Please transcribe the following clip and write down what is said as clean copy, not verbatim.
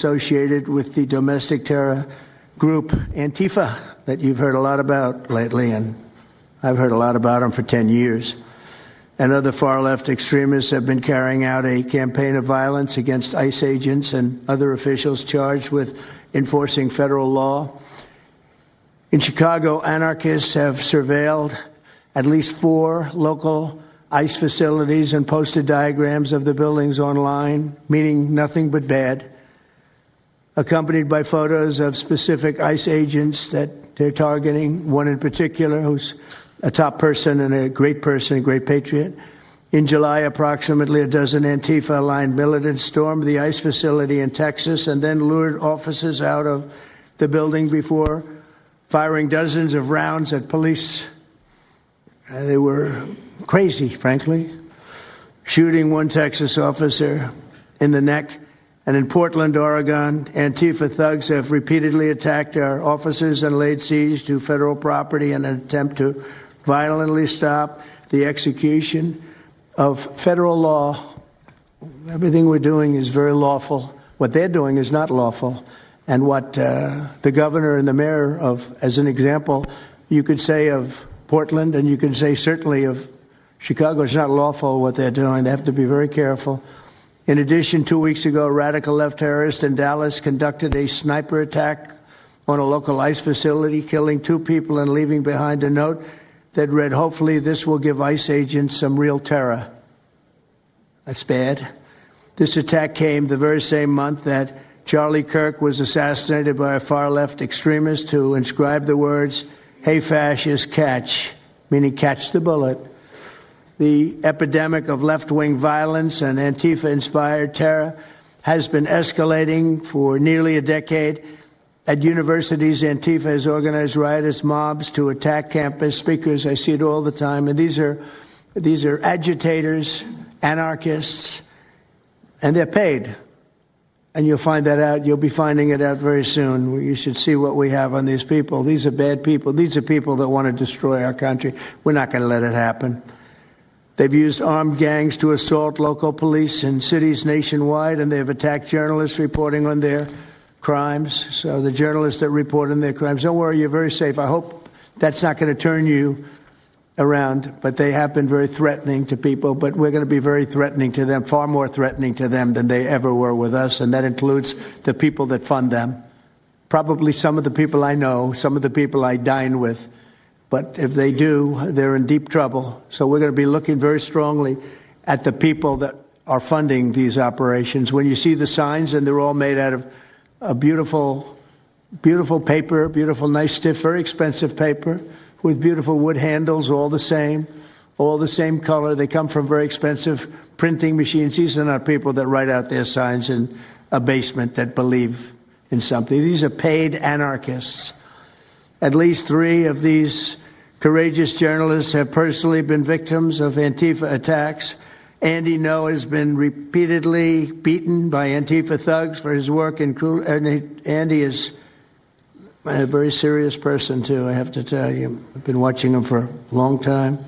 associated with the domestic terror group Antifa that you've heard a lot about lately, and I've heard a lot about them for 10 years. And other far-left extremists have been carrying out a campaign of violence against ICE agents and other officials charged with enforcing federal law. In Chicago, anarchists have surveilled at least 4 local ICE facilities and posted diagrams of the buildings online, meaning nothing but bad, accompanied by photos of specific ICE agents that they're targeting, one in particular who's a top person and a great patriot. In July, approximately a dozen Antifa-aligned militants stormed the ICE facility in Texas and then lured officers out of the building before firing dozens of rounds at police. They were crazy, frankly, shooting one Texas officer in the neck. And in Portland, Oregon, Antifa thugs have repeatedly attacked our officers and laid siege to federal property in an attempt to violently stop the execution of federal law. Everything we're doing is very lawful. What they're doing is not lawful. And what the governor and the mayor of, as an example, you could say of Portland, and you can say certainly of Chicago, it's not lawful what they're doing. They have to be very careful. In addition, 2 weeks ago, a radical left terrorist in Dallas conducted a sniper attack on a local ICE facility, killing 2 people and leaving behind a note that read, "Hopefully this will give ICE agents some real terror." That's bad. This attack came the very same month that Charlie Kirk was assassinated by a far-left extremist who inscribed the words, "Hey, fascist, catch," meaning catch the bullet. The epidemic of left-wing violence and Antifa-inspired terror has been escalating for nearly a decade. At universities, Antifa has organized riotous mobs to attack campus speakers. I see it all the time. And these are agitators, anarchists, and they're paid. And you'll find that out. You'll be finding it out very soon. You should see what we have on these people. These are bad people. These are people that want to destroy our country. We're not going to let it happen. They've used armed gangs to assault local police in cities nationwide, and they've attacked journalists reporting on their crimes. So the journalists that report on their crimes, don't worry, you're very safe. I hope that's not going to turn you around, but they have been very threatening to people, but we're going to be very threatening to them, far more threatening to them than they ever were with us, and that includes the people that fund them. Probably some of the people I know, some of the people I dine with, but if they do, they're in deep trouble. So we're going to be looking very strongly at the people that are funding these operations. When you see the signs, and they're all made out of a beautiful, beautiful paper, beautiful, nice, stiff, very expensive paper with beautiful wood handles, all the same color. They come from very expensive printing machines. These are not people that write out their signs in a basement that believe in something. These are paid anarchists. At least 3 of these courageous journalists have personally been victims of Antifa attacks. Andy No has been repeatedly beaten by Antifa thugs for his work in Andy is a very serious person, too, I have to tell you. I've been watching him for a long time.